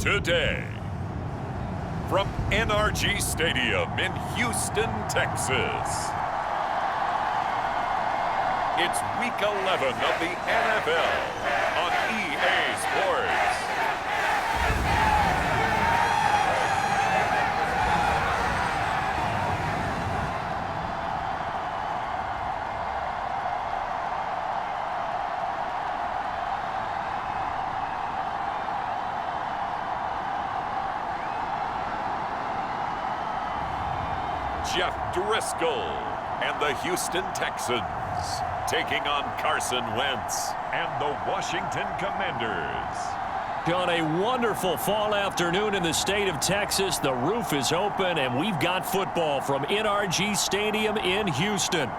today. From NRG Stadium in Houston, Texas, it's Week 11 of the NFL on EA Sports. Jeff Driscoll and the Houston Texans taking on Carson Wentz and the Washington Commanders. On a wonderful fall afternoon in the state of Texas, the roof is open and we've got football from NRG Stadium in Houston.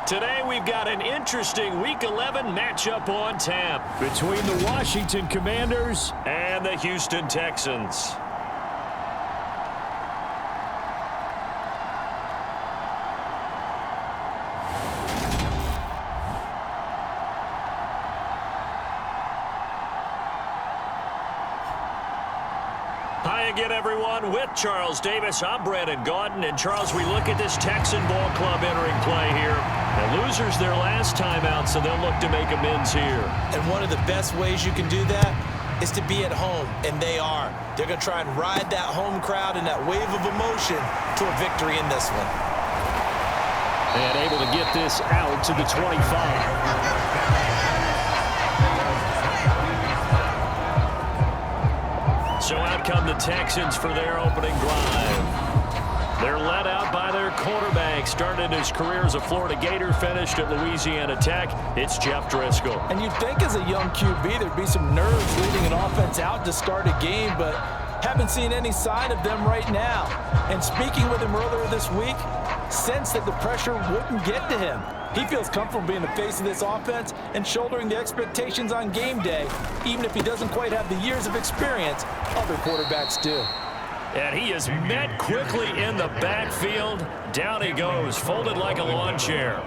Today we've got an interesting Week 11 matchup on tap between the Washington Commanders and the Houston Texans. Hi again, everyone. With Charles Davis, I'm Brandon Gaudin. And Charles, we look at this Texan ball club entering play here. The losers their last time out, so they'll look to make amends here. And one of the best ways you can do that is to be at home, and they are. They're going to try and ride that home crowd and that wave of emotion to a victory in this one. And able to get this out to the 25. So out come the Texans for their opening drive. They're led out by their quarterback. Started his career as a Florida Gator, finished at Louisiana Tech. It's Jeff Driscoll. And you'd think as a young QB there'd be some nerves leading an offense out to start a game, but haven't seen any sign of them right now. And speaking with him earlier this week, sensed that the pressure wouldn't get to him. He feels comfortable being the face of this offense and shouldering the expectations on game day, even if he doesn't quite have the years of experience other quarterbacks do. And he is met quickly in the backfield. Down he goes, folded like a lawn chair.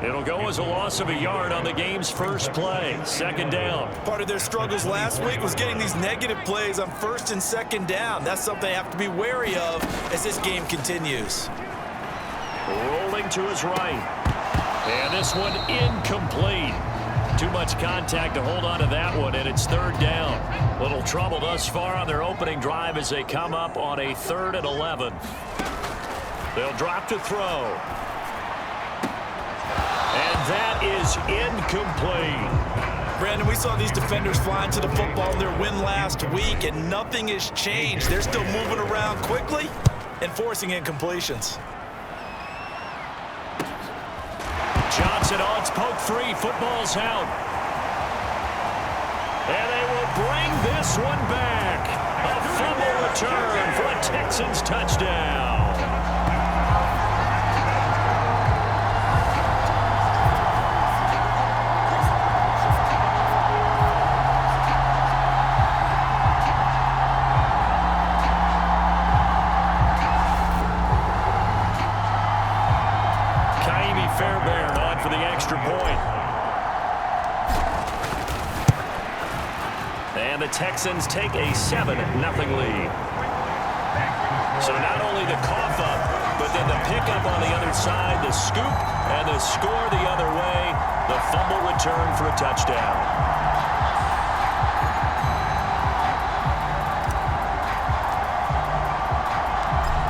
It'll go as a loss of a yard on the game's first play. Second down. Part of their struggles last week was getting these negative plays on first and second down. That's something they have to be wary of as this game continues. Rolling to his right. And this one incomplete. Too much contact to hold on to that one, and it's third down. Little trouble thus far on their opening drive as they come up on a 3rd and 11. They'll drop to throw. And that is incomplete. Brandon, we saw these defenders flying to the football in their win last week, and nothing has changed. They're still moving around quickly and forcing incompletions. Johnson on, it's poke free, football's out. And they will bring this one back. A fumble return for a Texans touchdown. For the extra point. And the Texans take a 7-0 lead. So not only the cough up, but then the pickup on the other side, the scoop, and the score the other way, the fumble return for a touchdown.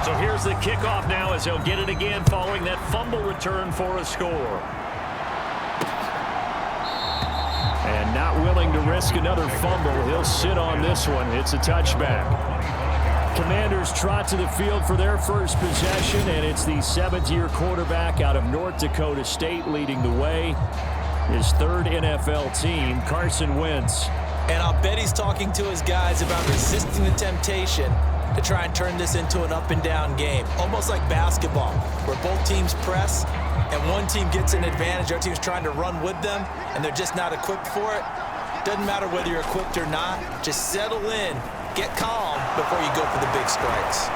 So here's the kickoff now as they'll get it again following that fumble return for a score. And not willing to risk another fumble. He'll sit on this one. It's a touchback. Commanders trot to the field for their first possession, and it's the 7th-year quarterback out of North Dakota State leading the way. His 3rd NFL team, Carson Wentz. And I'll bet he's talking to his guys about resisting the temptation to try and turn this into an up-and-down game, almost like basketball, where both teams press and one team gets an advantage, the other team's trying to run with them, and they're just not equipped for it. Doesn't matter whether you're equipped or not. Just settle in, get calm before you go for the big strikes.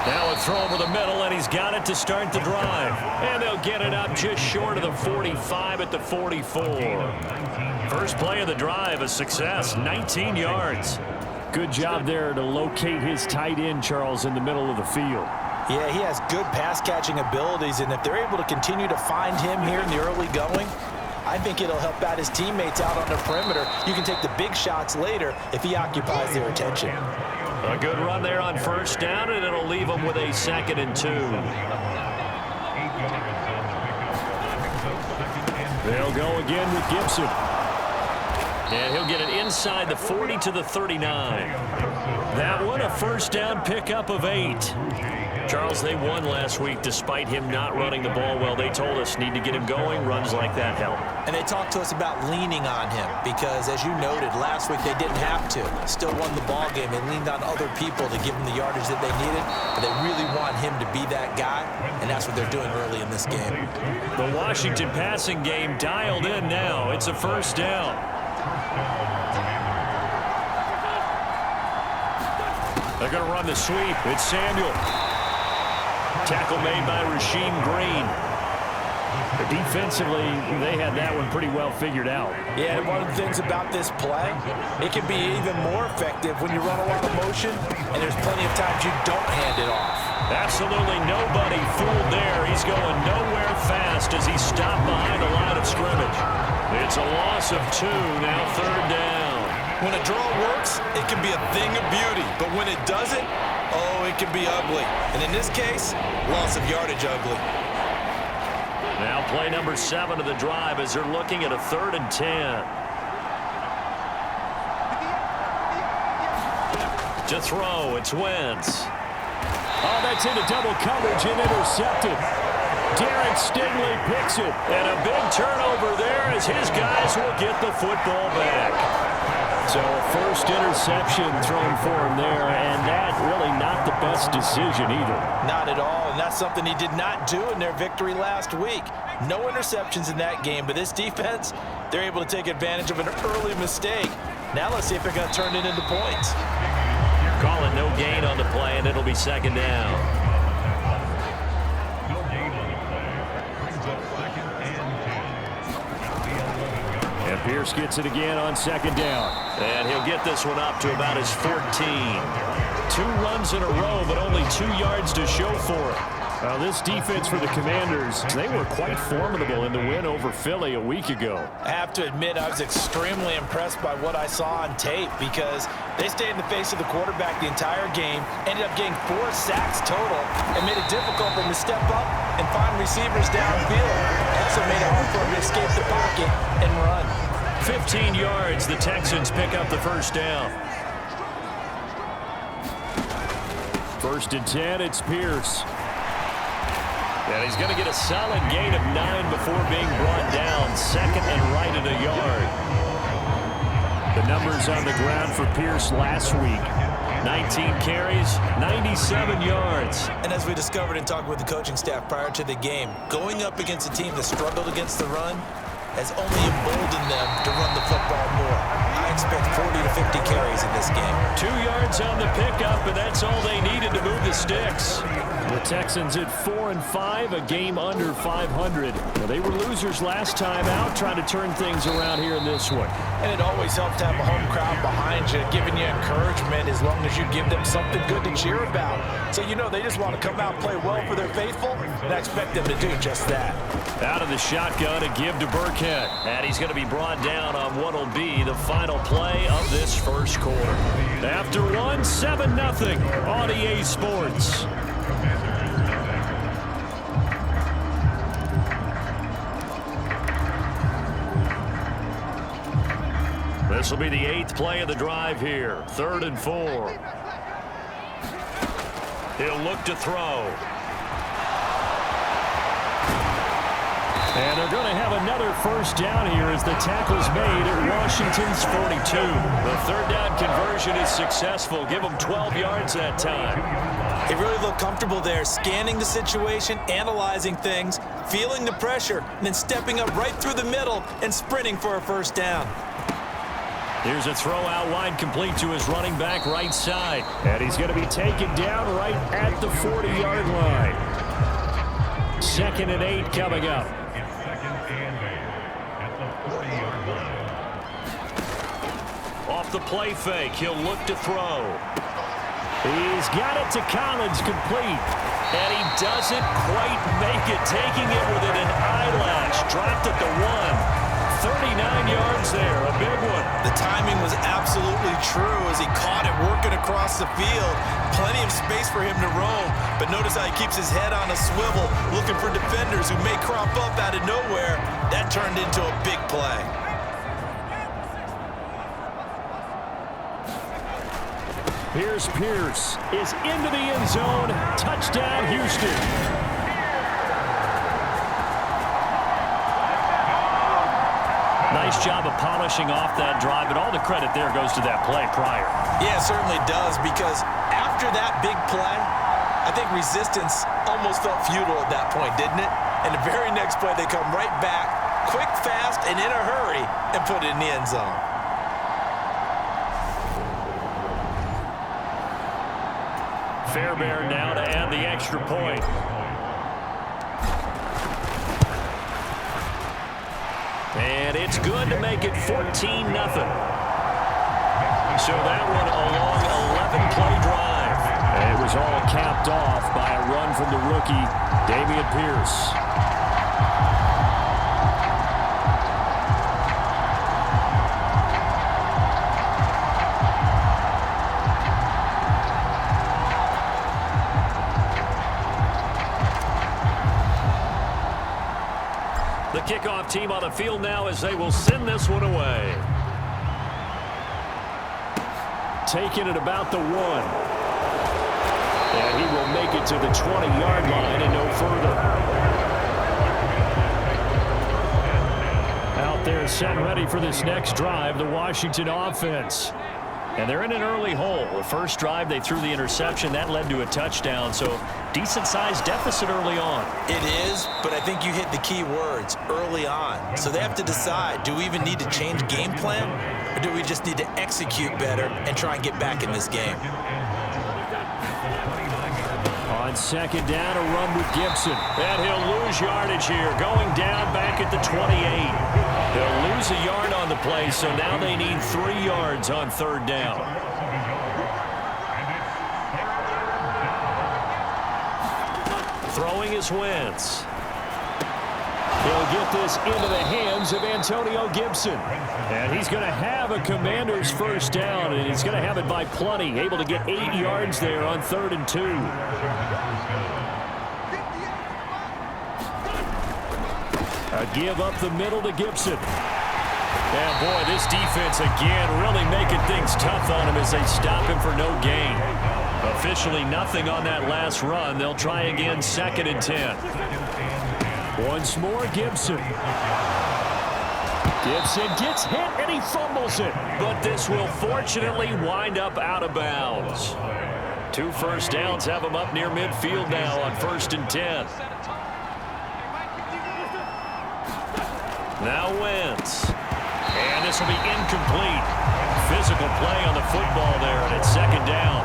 Now a throw over the middle, and he's got it to start the drive. And they'll get it up just short of the 45 at the 44. First play of the drive, a success, 19 yards. Good job there to locate his tight end, Charles, in the middle of the field. Yeah, he has good pass-catching abilities, and if they're able to continue to find him here in the early going, I think it'll help out his teammates out on the perimeter. You can take the big shots later if he occupies their attention. A good run there on first down, and it'll leave them with a 2nd and 2. They'll go again with Gibson. And he'll get it inside the 40 to the 39. That one, a first down pickup of 8. Charles, they won last week despite him not running the ball well. They told us need to get him going. Runs like that help. And they talked to us about leaning on him because, as you noted, last week they didn't have to. Still won the ball game. They leaned on other people to give them the yardage that they needed. But they really want him to be that guy, and that's what they're doing early in this game. The Washington passing game dialed in now. It's a first down. They're going to run the sweep. It's Samuel. Tackle made by Rasheem Green. Defensively, they had that one pretty well figured out. Yeah, and one of the things about this play, it can be even more effective when you run a lot of motion, and there's plenty of times you don't hand it off. Absolutely nobody fooled there. He's going nowhere fast as he's stopped behind the line of scrimmage. It's a loss of 2, now 3rd down. When a draw works, it can be a thing of beauty, but when it doesn't, oh, it can be ugly. And in this case, loss of yardage ugly. Now play number 7 of the drive as they're looking at a 3rd and 10. To throw, it's Wentz. Oh, that's into double coverage and intercepted. Darren Stingley picks it. And a big turnover there as his guys will get the football back. So first interception thrown for him there, and that really not the best decision either. Not at all, and that's something he did not do in their victory last week. No interceptions in that game, but this defense, they're able to take advantage of an early mistake. Now let's see if they're going to turn it into points. Call it no gain on the play, and it'll be 2nd down. And Pierce gets it again on 2nd down. And he'll get this one up to about his 14. 2 runs in a row, but only 2 yards to show for it. This defense for the Commanders, they were quite formidable in the win over Philly a week ago. I have to admit, I was extremely impressed by what I saw on tape because they stayed in the face of the quarterback the entire game, ended up getting 4 sacks total, and made it difficult for them to step up and find receivers downfield. Also made it hard for them to escape the pocket and run. 15 yards, the Texans pick up the first down. 1st and 10, it's Pierce. And he's going to get a solid gain of 9 before being brought down. 2nd and right at a yard. The numbers on the ground for Pierce last week. 19 carries, 97 yards. And as we discovered in talking with the coaching staff prior to the game, going up against a team that struggled against the run has only emboldened them to run the football more. I expect 40 to 50 carries in this game. 2 yards on the pickup, and that's all they needed to move the sticks. The Texans at 4-5, a game under 500. Well, they were losers last time out, trying to turn things around here in this one. And it always helps to have a home crowd behind you, giving you encouragement as long as you give them something good to cheer about. So you know they just want to come out and play well for their faithful, and I expect them to do just that. Out of the shotgun, a give to Burkhead. And he's going to be brought down on what will be the final play of this first quarter. After 1, 7-0 on EA Sports. This will be the 8th play of the drive here. 3rd and 4. He'll look to throw. And they're going to have another first down here as the tackle's made at Washington's 42. The 3rd down conversion is successful. Give them 12 yards that time. They really look comfortable there, scanning the situation, analyzing things, feeling the pressure, and then stepping up right through the middle and sprinting for a first down. Here's a throw out wide, complete to his running back right side. And he's going to be taken down right at the 40-yard line. 2nd and 8 coming up. Off off the play fake. He'll look to throw. He's got it to Collins, complete. And he doesn't quite make it, taking it within an eyelash. Dropped at the 1. 39 yards there, a big one. The timing was absolutely true as he caught it working across the field. Plenty of space for him to roam, but notice how he keeps his head on a swivel, looking for defenders who may crop up out of nowhere. That turned into a big play. Here's Pierce, is into the end zone. Touchdown, Houston. Nice job of polishing off that drive, but all the credit there goes to that play prior. Yeah, it certainly does, because after that big play, I think resistance almost felt futile at that point, didn't it? And the very next play, they come right back, quick, fast, and in a hurry, and put it in the end zone. Fairbairn now to add the extra point. And it's good to make it 14-0. So that one a long 11-play drive. And it was all capped off by a run from the rookie, Dameon Pierce. The kickoff team on the field now as they will send this one away. Taking it about the 1. And he will make it to the 20-yard line and no further. Out there set ready for this next drive, the Washington offense. And they're in an early hole. The first drive, they threw the interception. That led to a touchdown, so decent-sized deficit early on. It is, but I think you hit the key words, early on. So they have to decide, do we even need to change game plan, or do we just need to execute better and try and get back in this game? On second down, a run with Gibson. And he'll lose yardage here, going down back at the 28. They'll lose a yard on the play, so now they need 3 yards on third down. Throwing is Wentz. He'll get this into the hands of Antonio Gibson. And he's going to have a Commander's first down, and he's going to have it by plenty, able to get 8 yards there on 3rd and 2. A give up the middle to Gibson. And boy, this defense again really making things tough on him as they stop him for no gain. Officially nothing on that last run. They'll try again, 2nd and 10. Once more, Gibson. Gibson gets hit and he fumbles it. But this will fortunately wind up out of bounds. 2 first downs have him up near midfield now on 1st and 10. Now Wentz. And this will be incomplete. Physical play on the football there, and it's 2nd down.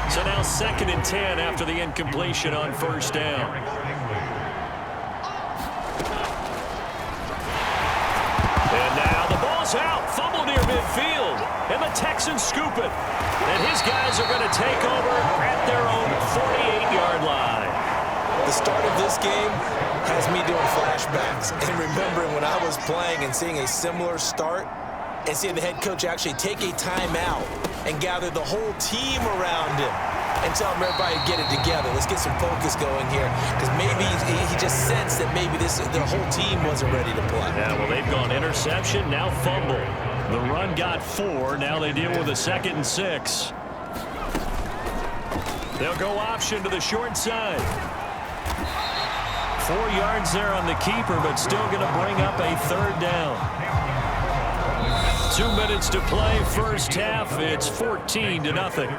So now 2nd and 10 after the incompletion on 1st down. And now the ball's out. Fumble near midfield. And the Texans scoop it. And his guys are going to take over at their own 48-yard line. The start of this game has me doing flashbacks and remembering when I was playing and seeing a similar start and seeing the head coach actually take a timeout and gather the whole team around him and tell him, everybody, get it together. Let's get some focus going here, because maybe he just sensed that maybe the whole team wasn't ready to play. Yeah, well, they've gone interception, now fumble. The run got 4. Now they deal with a 2nd and 6. They'll go option to the short side. 4 yards there on the keeper, but still going to bring up a 3rd down. 2 minutes to play, first half. It's 14-0.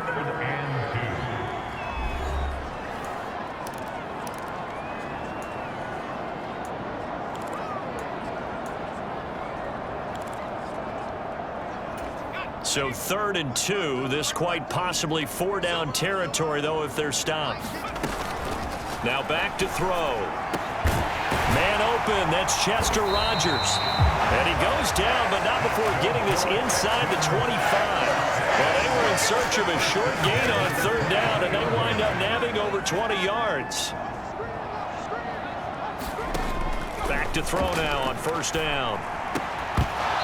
So 3rd and 2. This quite possibly 4-down territory, though, if they're stopped. Now back to throw. Man open, that's Chester Rogers. And he goes down, but not before getting this inside the 25. Well, they were in search of a short gain on third down, and they wind up nabbing over 20 yards. Back to throw now on first down.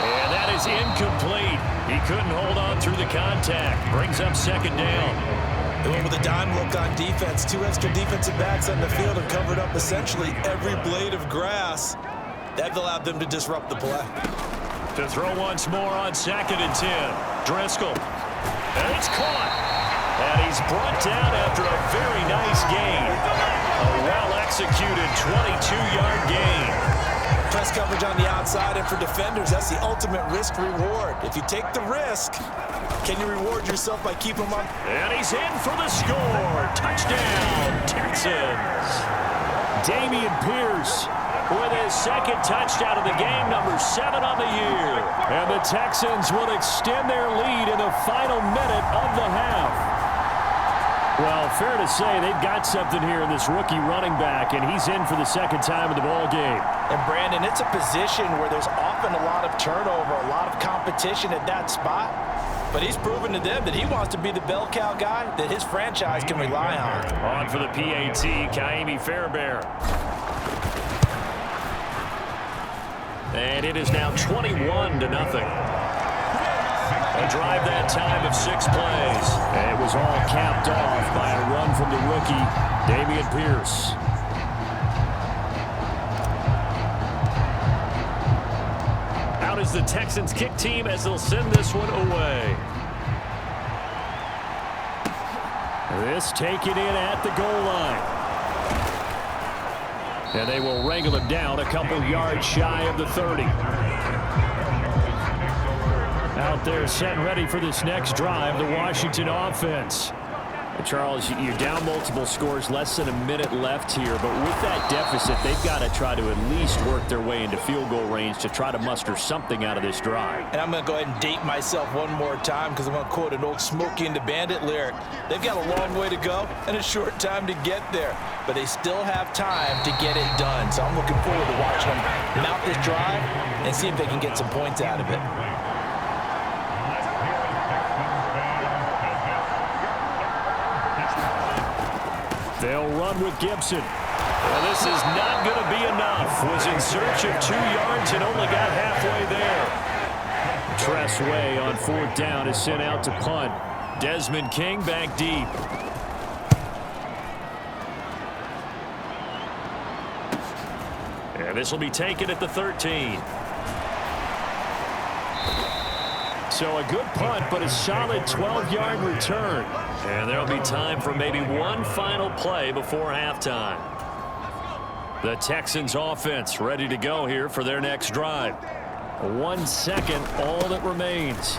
And that is incomplete. He couldn't hold on through the contact. Brings up second down. They went with a dime look on defense. 2 extra defensive backs on the field and covered up essentially every blade of grass. That allowed them to disrupt the play. To throw once more on 2nd and 10. Driscoll. And it's caught. And he's brought down after a very nice gain. A well-executed 22-yard gain. Press coverage on the outside, and for defenders, that's the ultimate risk-reward. If you take the risk, can you reward yourself by keeping him on? And he's in for the score. Touchdown, Texans. Dameon Pierce with his second touchdown of the game, number 7 on the year. And the Texans will extend their lead in the final minute of the half. Well, fair to say they've got something here in this rookie running back, and he's in for the second time in the ball game. And, Brandon, it's a position where there's often a lot of turnover, a lot of competition at that spot. But he's proven to them that he wants to be the bell cow guy that his franchise can rely on. On for the PAT, Kaimi Fairbairn. And it is now 21-0. A drive that time of 6 plays. And it was all capped off by a run from the rookie, Dameon Pierce. Out is the Texans kick team as they'll send this one away. This taken in at the goal line. And they will wrangle him down a couple yards shy of the 30. Out there set and ready for this next drive, the Washington offense. Charles, you're down multiple scores, less than a minute left here, but with that deficit, they've got to try to at least work their way into field goal range to try to muster something out of this drive. And I'm going to go ahead and date myself one more time because I'm going to quote an old Smokey and the Bandit lyric. They've got a long way to go and a short time to get there, but they still have time to get it done. So I'm looking forward to watching them mount this drive and see if they can get some points out of it. They'll run with Gibson. Well, this is not going to be enough. Was in search of 2 yards and only got halfway there. Tress Way on 4th down is sent out to punt. Desmond King back deep. And this will be taken at the 13. So a good punt, but a solid 12-yard return. And there'll be time for maybe one final play before halftime. The Texans offense ready to go here for their next drive. 1 second, all that remains.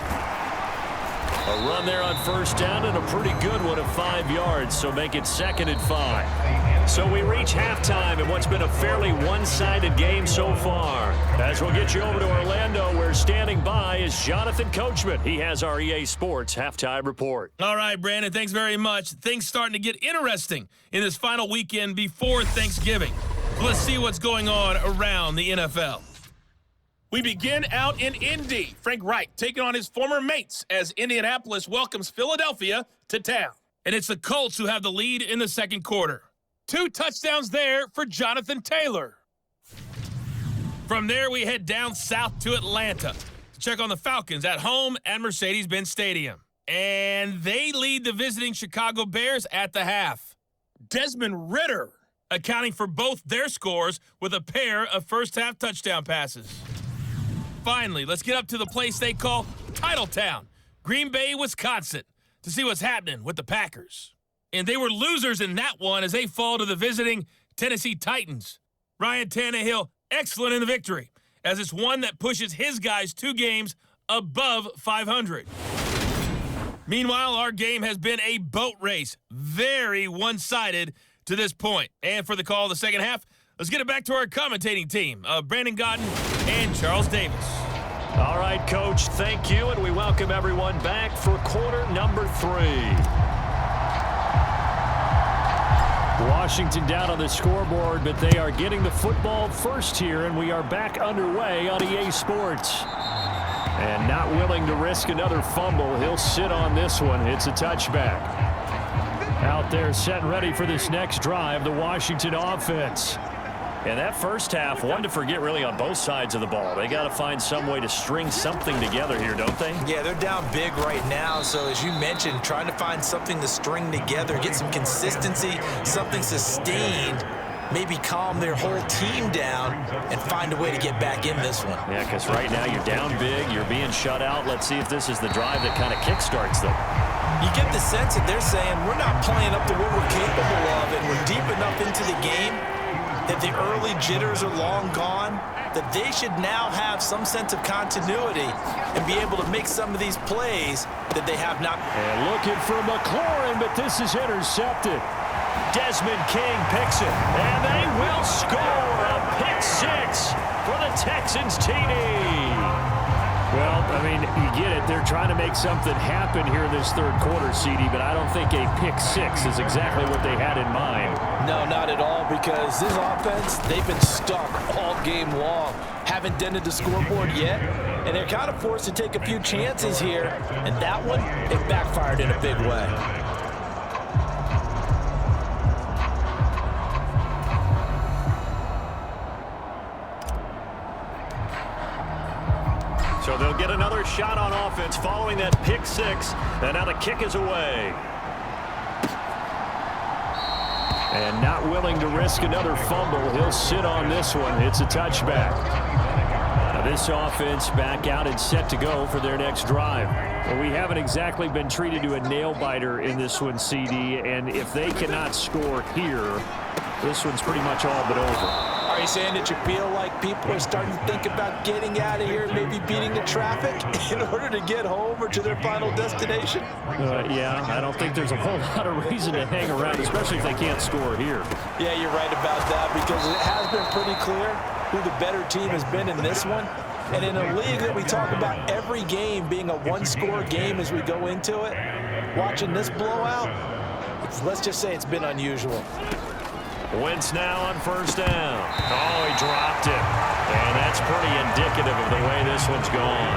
A run there on first down and a pretty good one of 5 yards, so make it 2nd and 5. So we reach halftime in what's been a fairly one-sided game so far. As we'll get you over to Orlando, where standing by is Jonathan Coachman. He has our EA Sports halftime report. All right, Brandon, thanks very much. Things starting to get interesting in this final weekend before Thanksgiving. So let's see what's going on around the NFL. We begin out in Indy. Frank Reich taking on his former mates as Indianapolis welcomes Philadelphia to town. And it's the Colts who have the lead in the second quarter. 2 touchdowns there for Jonathan Taylor. From there, we head down south to Atlanta to check on the Falcons at home at Mercedes-Benz Stadium. And they lead the visiting Chicago Bears at the half. Desmond Ridder accounting for both their scores with a pair of first-half touchdown passes. Finally, let's get up to the place they call Titletown, Green Bay, Wisconsin, to see what's happening with the Packers. And they were losers in that one as they fall to the visiting Tennessee Titans. Ryan Tannehill, excellent in the victory, as it's one that pushes his guys 2 games above 500. Meanwhile, our game has been a boat race, very one-sided to this point. And for the call of the second half, let's get it back to our commentating team of Brandon Godden and Charles Davis. All right, Coach, thank you, and we welcome everyone back for quarter number 3. Washington down on the scoreboard, but they are getting the football first here, and we are back underway on EA Sports. And not willing to risk another fumble. He'll sit on this one. It's a touchback. Out there set and ready for this next drive, the Washington offense. And that first half, one to forget really on both sides of the ball. They got to find some way to string something together here, don't they? Yeah, they're down big right now. So as you mentioned, trying to find something to string together, get some consistency, something sustained, maybe calm their whole team down and find a way to get back in this one. Yeah, because right now you're down big, you're being shut out. Let's see if this is the drive that kind of kickstarts them. You get the sense that they're saying we're not playing up to what we're capable of, and we're deep enough into the game that the early jitters are long gone, that they should now have some sense of continuity and be able to make some of these plays that they have not. And looking for McLaurin, but this is intercepted. Desmond King picks it, and they will score a pick six for the Texans TD. Well, I mean, you get it. They're trying to make something happen here in this third quarter, CD, but I don't think a pick six is exactly what they had in mind. No, not at all, because this offense, they've been stuck all game long. Haven't dented the scoreboard yet, and they're kind of forced to take a few chances here, and that one, it backfired in a big way. So they'll get another shot on offense following that pick six, and now the kick is away. And not willing to risk another fumble, he'll sit on this one. It's a touchback. Now this offense back out and set to go for their next drive. Well, we haven't exactly been treated to a nail-biter in this one, CD, and if they cannot score here, this one's pretty much all but over. Are you saying that you feel like people are starting to think about getting out of here and maybe beating the traffic in order to get home or to their final destination? Yeah, I don't think there's a whole lot of reason to hang around, especially if they can't score here. Yeah, you're right about that, because it has been pretty clear who the better team has been in this one. And in a league that we talk about every game being a one-score game as we go into it, watching this blowout, let's just say it's been unusual. Wentz now on first down. Oh, he dropped it. And that's pretty indicative of the way this one's gone.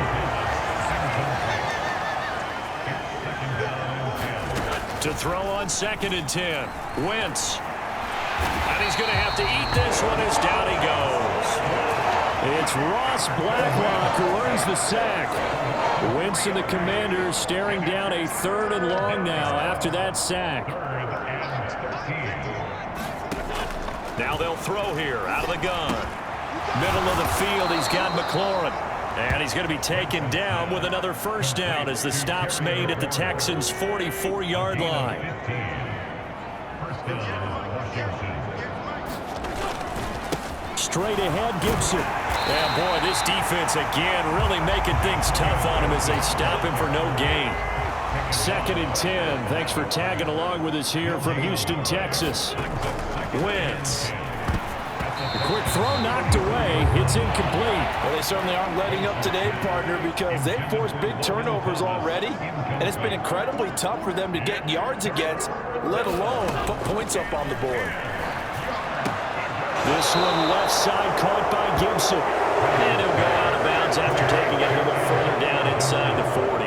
To throw on 2nd and 10. Wentz. And he's going to have to eat this one as down he goes. It's Ross Blacklock who earns the sack. Wentz and the Commanders staring down a 3rd and long now after that sack. Now they'll throw here out of the gun. Middle of the field, he's got McLaurin. And he's going to be taken down with another first down as the stop's made at the Texans' 44-yard line. Straight ahead, Gibson. Yeah, boy, this defense again really making things tough on him as they stop him for no gain. 2nd and 10. Thanks for tagging along with us here from Houston, Texas. Wentz. A quick throw knocked away. It's incomplete. Well, they certainly aren't letting up today, partner, because they've forced big turnovers already, and it's been incredibly tough for them to get yards against, let alone put points up on the board. This one left side caught by Gibson. And he'll go out of bounds after taking it a little further down inside the 40.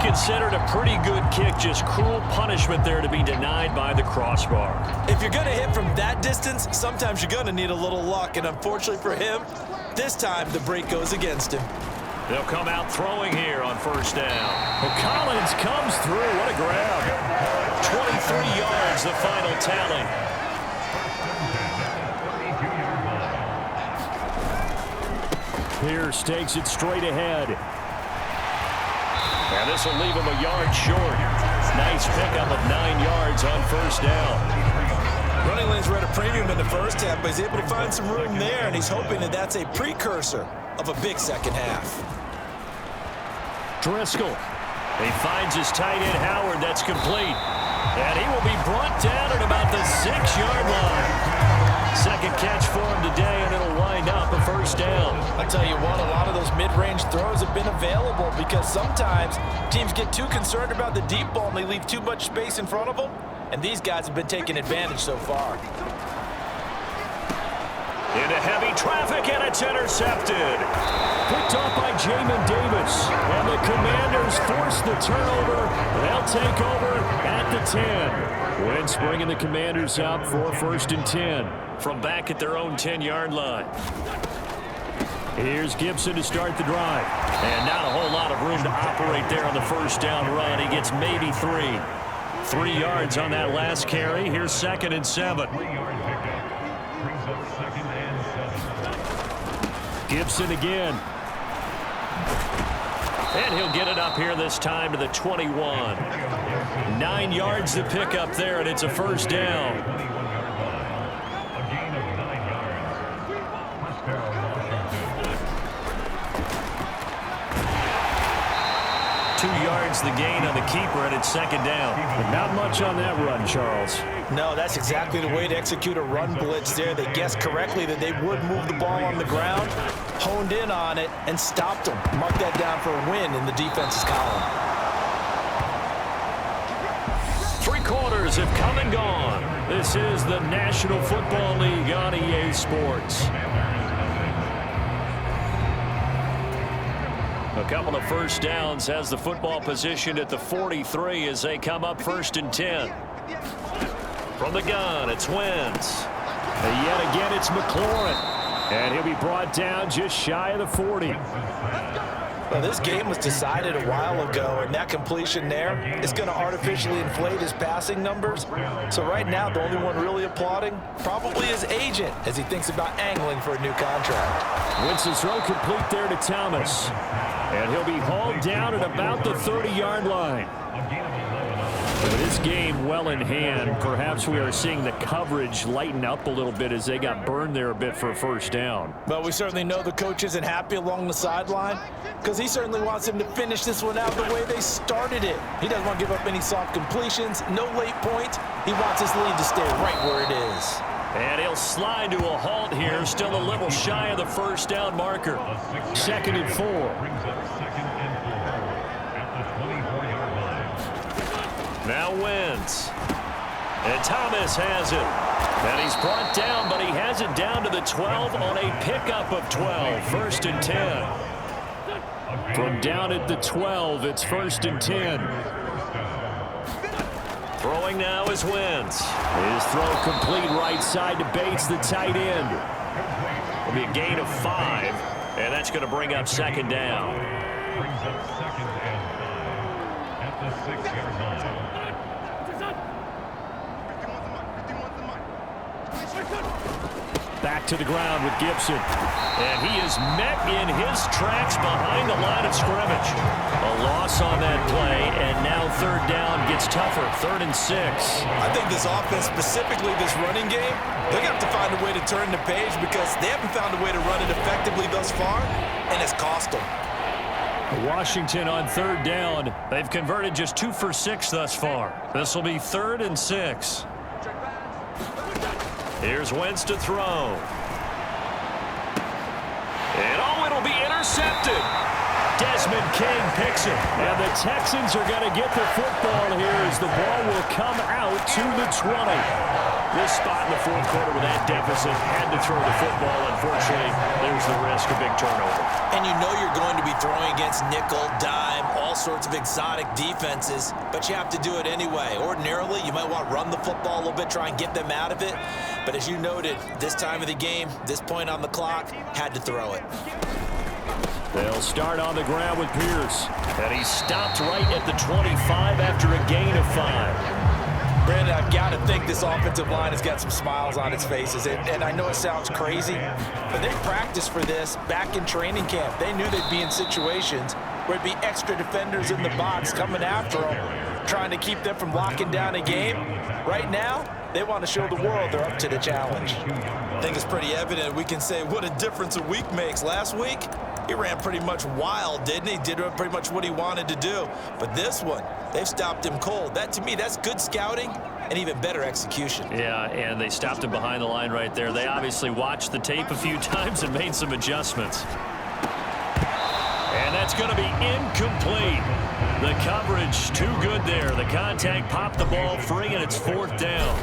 Considered a pretty good kick, just cruel punishment there to be denied by the crossbar. If you're going to hit from that distance, sometimes you're going to need a little luck, and unfortunately for him, this time the break goes against him. They'll come out throwing here on first down. Well, Collins comes through. What a grab. 23 yards, the final tally. Pierce takes it straight ahead. And this will leave him a yard short. Nice pickup of 9 yards on first down. Running lanes were at a premium in the first half, but he's able to find some room there, and he's hoping that that's a precursor of a big second half. Driscoll. He finds his tight end, Howard. That's complete. And he will be brought down at about the 6-yard line. Second catch for him today, and it'll wind up a first down. I tell you what, a lot of those mid-range throws have been available because sometimes teams get too concerned about the deep ball and they leave too much space in front of them. And these guys have been taking advantage so far. Into heavy traffic, and it's intercepted. Picked off by Jamin Davis. And the Commanders force the turnover. They'll take over at the 10. Wentz bringing the Commanders out for first and 10 from back at their own 10-yard line. Here's Gibson to start the drive. And not a whole lot of room to operate there on the first down run. He gets maybe 3. 3 yards on that last carry. Here's 2nd and 7. Gibson again. And he'll get it up here this time to the 21. 9 yards to pick up there, and it's a first down. The gain on the keeper, and it's 2nd down. But not much on that run, Charles. No, that's exactly the way to execute a run blitz there. They guessed correctly that they would move the ball on the ground, honed in on it, and stopped them. Mark that down for a win in the defense's column. 3 quarters have come and gone. This is the National Football League on EA Sports. A couple of first downs, has the football positioned at the 43 as they come up 1st and 10. From the gun, it's Wentz. And yet again, it's McLaurin. And he'll be brought down just shy of the 40. Well, this game was decided a while ago, and that completion there is going to artificially inflate his passing numbers. So right now, the only one really applauding probably his agent as he thinks about angling for a new contract. Wentz's throw complete there to Thomas. And he'll be hauled down at about the 30-yard line. With this game well in hand, perhaps we are seeing the coverage lighten up a little bit as they got burned there a bit for a first down. But we certainly know the coach isn't happy along the sideline because he certainly wants him to finish this one out the way they started it. He doesn't want to give up any soft completions, no late points. He wants his lead to stay right where it is. And he'll slide to a halt here, still a little shy of the first down marker. 2nd and 4. Now Wentz. And Thomas has it. And he's brought down, but he has it down to the 12 on a pickup of 12. 1st and 10. From down at the 12, it's 1st and 10. Throwing now is Wentz. His throw complete right side to Bates, the tight end. It'll be a gain of 5, and that's going to bring up 2nd down. Brings up 2nd and 5 at the 6-yard line. Back to the ground with Gibson. And he is met in his tracks behind the line of scrimmage. A loss on that play, and now 3rd down gets tougher. 3rd and 6. I think this offense, specifically this running game, they're going to have to find a way to turn the page because they haven't found a way to run it effectively thus far, and it's cost them. Washington on 3rd down. They've converted just 2 for 6 thus far. This will be 3rd and 6. Here's Wentz to throw. And it'll be intercepted. Desmond King picks it. And the Texans are going to get the football here as the ball will come out to the 20. This spot in the 4th quarter with that deficit, had to throw the football. Unfortunately, there's the risk of big turnover. And you know you're going to be throwing against nickel, dime, all sorts of exotic defenses, but you have to do it anyway. Ordinarily, you might want to run the football a little bit, try and get them out of it. But as you noted, this time of the game, this point on the clock, had to throw it. They'll start on the ground with Pierce. And he stopped right at the 25 after a gain of 5. Brandon, I've got to think this offensive line has got some smiles on its faces. And I know it sounds crazy, but they practiced for this back in training camp. They knew they'd be in situations where it'd be extra defenders in the box coming after them, trying to keep them from locking down a game. Right now, they want to show the world they're up to the challenge. I think it's pretty evident. We can say what a difference a week makes. Last week, he ran pretty much wild, didn't he? Did pretty much what he wanted to do. But this one, they've stopped him cold. That, to me, that's good scouting and even better execution. Yeah, and they stopped him behind the line right there. They obviously watched the tape a few times and made some adjustments. And that's going to be incomplete. The coverage too good there. The contact popped the ball free, and it's 4th down.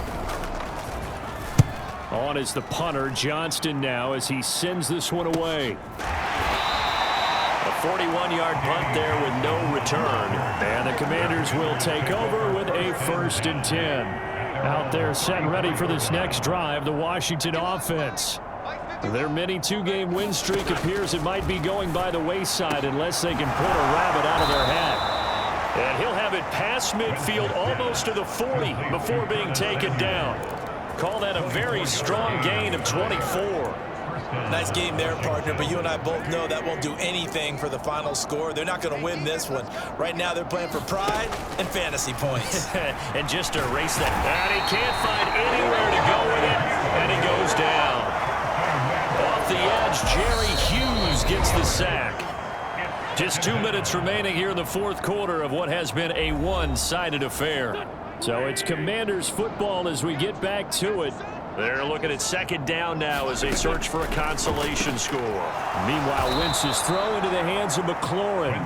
On is the punter, Johnston, now as he sends this one away. A 41-yard punt there with no return. And the Commanders will take over with a 1st and 10. Out there set and ready for this next drive, the Washington offense. Their mini 2-game win streak appears it might be going by the wayside unless they can pull a rabbit out of their hat. And he'll have it past midfield almost to the 40 before being taken down. Call that a very strong gain of 24. Nice game there, partner, but you and I both know that won't do anything for the final score. They're not going to win this one. Right now, they're playing for pride and fantasy points. And just to erase that. And he can't find anywhere to go with it, and he goes down. Off the edge, Jerry Hughes gets the sack. Just 2 minutes remaining here in the 4th quarter of what has been a one-sided affair. So it's Commanders football as we get back to it. They're looking at 2nd down now as they search for a consolation score. Meanwhile, Wentz's throw into the hands of McLaurin.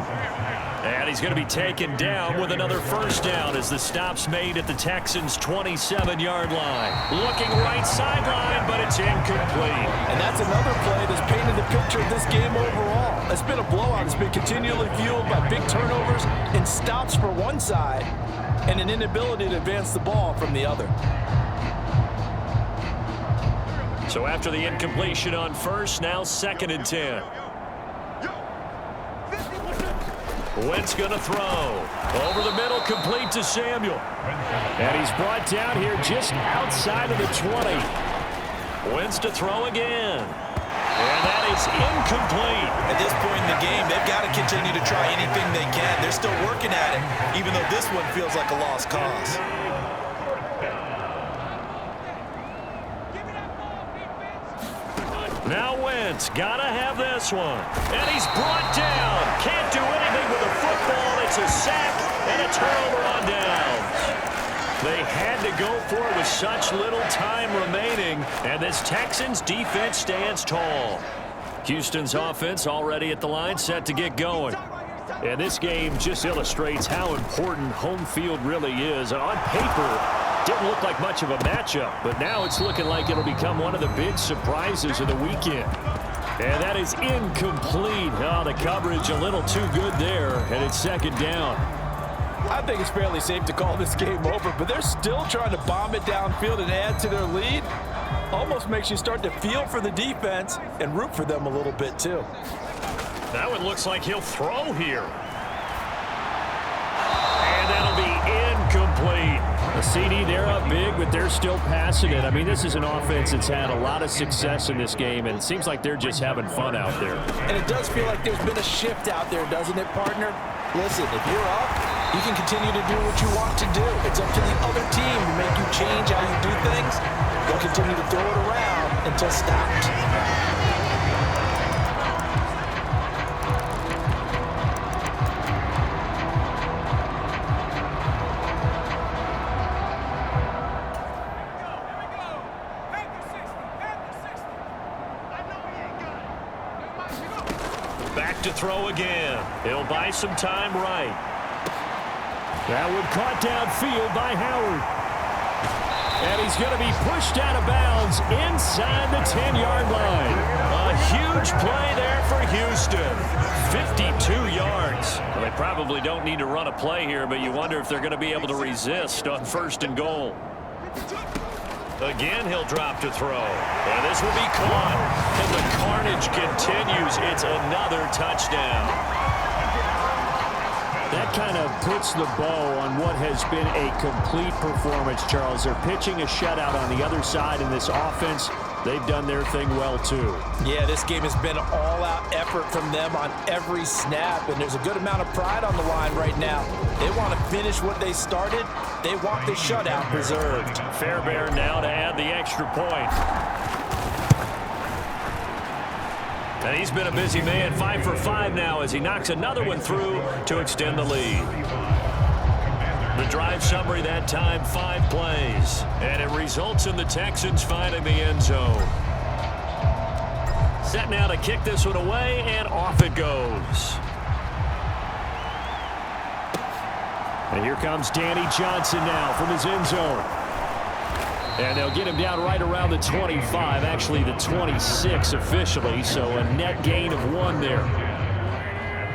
And he's going to be taken down with another 1st down as the stop's made at the Texans' 27-yard line. Looking right sideline, but it's incomplete. And that's another play that's painted the picture of this game overall. It's been a blowout. It's been continually fueled by big turnovers and stops for one side and an inability to advance the ball from the other. So after the incompletion on 1st, now 2nd and 10. Wentz going to throw. Over the middle, complete to Samuel. And he's brought down here just outside of the 20. Wentz to throw again. And that is incomplete. At this point in the game, they've got to continue to try anything they can. They're still working at it, even though this one feels like a lost cause. Now Wentz, gotta have this one. And he's brought down. Can't do anything with the football. It's a sack and a turnover on downs. They had to go for it with such little time remaining. And this Texans defense stands tall. Houston's offense already at the line, set to get going. And this game just illustrates how important home field really is. On paper, didn't look like much of a matchup, but now it's looking like it'll become one of the big surprises of the weekend. And that is incomplete. Oh, the coverage a little too good there, and it's 2nd down. I think it's fairly safe to call this game over, but they're still trying to bomb it downfield and add to their lead. Almost makes you start to feel for the defense and root for them a little bit, too. That one looks like he'll throw here. And that'll be incomplete. The CD, they're up big, but they're still passing it. I mean, this is an offense that's had a lot of success in this game, and it seems like they're just having fun out there. And it does feel like there's been a shift out there, doesn't it, partner? Listen, if you're up, you can continue to do what you want to do. It's up to the other team to make you change how you do things. They'll continue to throw it around until stopped. Back to throw again. He'll buy some time right. That one caught downfield by Howard. And he's going to be pushed out of bounds inside the 10-yard line. A huge play there for Houston. 52 yards. Well, they probably don't need to run a play here, but you wonder if they're going to be able to resist on 1st and goal. Again, he'll drop to throw. And this will be caught. And the carnage continues. It's another touchdown. That kind of puts the bow on what has been a complete performance, Charles. They're pitching a shutout on the other side in this offense. They've done their thing well, too. Yeah, this game has been an all-out effort from them on every snap, and there's a good amount of pride on the line right now. They want to finish what they started. They want the shutout preserved. Fairbairn now to add the extra point. And he's been a busy man, 5 for 5 now as he knocks another one through to extend the lead. The drive summary that time, 5 plays. And it results in the Texans finding the end zone. Set now to kick this one away, and off it goes. And here comes Danny Johnson now from his end zone. And they'll get him down right around the 25, actually the 26 officially, so a net gain of 1 there.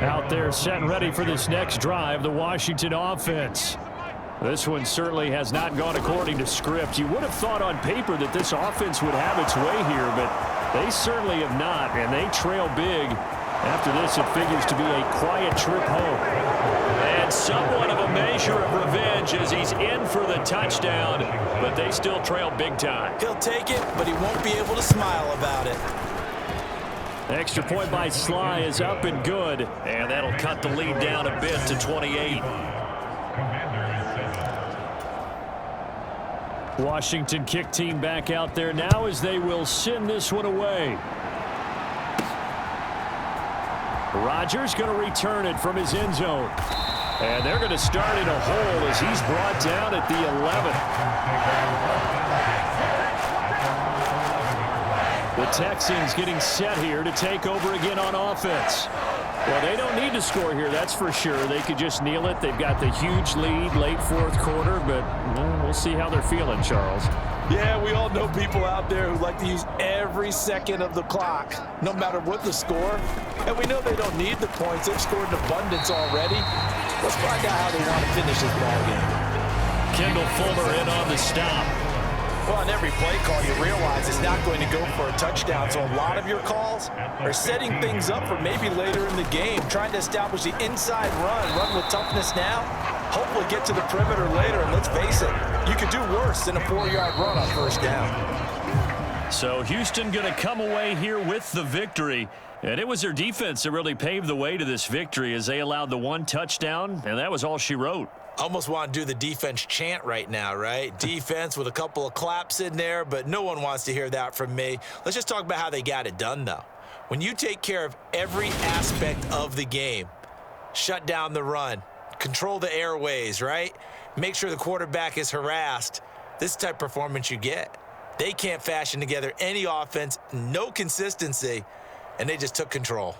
Out there set and ready for this next drive, the Washington offense. This one certainly has not gone according to script. You would have thought on paper that this offense would have its way here, but they certainly have not, and they trail big. After this, it figures to be a quiet trip home. And somewhat of a measure of revenge as he's in for the touchdown, but they still trail big time. He'll take it, but he won't be able to smile about it. Extra point by Sly is up and good, and that'll cut the lead down a bit to 28. Washington kick team back out there now as they will send this one away. Rodgers going to return it from his end zone. And they're going to start in a hole as he's brought down at the 11. The Texans getting set here to take over again on offense. Well, they don't need to score here, that's for sure. They could just kneel it. They've got the huge lead late 4th quarter, but we'll see how they're feeling, Charles. Yeah, we all know people out there who like to use every second of the clock, no matter what the score. And we know they don't need the points. They've scored in abundance already. Let's find out how they want to finish this ball game. Kendall Fuller in on the stop. Well, on every play call, you realize it's not going to go for a touchdown. So a lot of your calls are setting things up for maybe later in the game, trying to establish the inside run with toughness now, hopefully get to the perimeter later. And let's face it, you could do worse than a 4-yard run on 1st down. So Houston going to come away here with the victory. And it was their defense that really paved the way to this victory as they allowed the 1 touchdown, and that was all she wrote. Almost want to do the defense chant right now, right? Defense with a couple of claps in there, but no one wants to hear that from me. Let's just talk about how they got it done, though. When you take care of every aspect of the game, shut down the run, control the airways, right? Make sure the quarterback is harassed. This type of performance you get. They can't fashion together any offense, no consistency, and they just took control.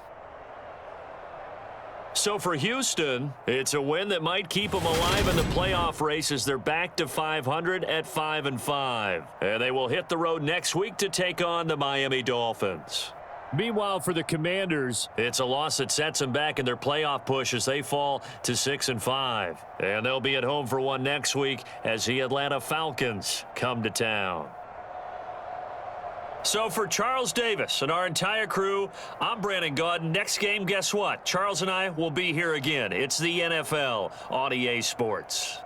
So for Houston, it's a win that might keep them alive in the playoff race as they're back to 500 at 5-5. And they will hit the road next week to take on the Miami Dolphins. Meanwhile, for the Commanders, it's a loss that sets them back in their playoff push as they fall to 6-5. And they'll be at home for one next week as the Atlanta Falcons come to town. So for Charles Davis and our entire crew, I'm Brandon Gaudin. Next game, guess what? Charles and I will be here again. It's the NFL on EA Sports.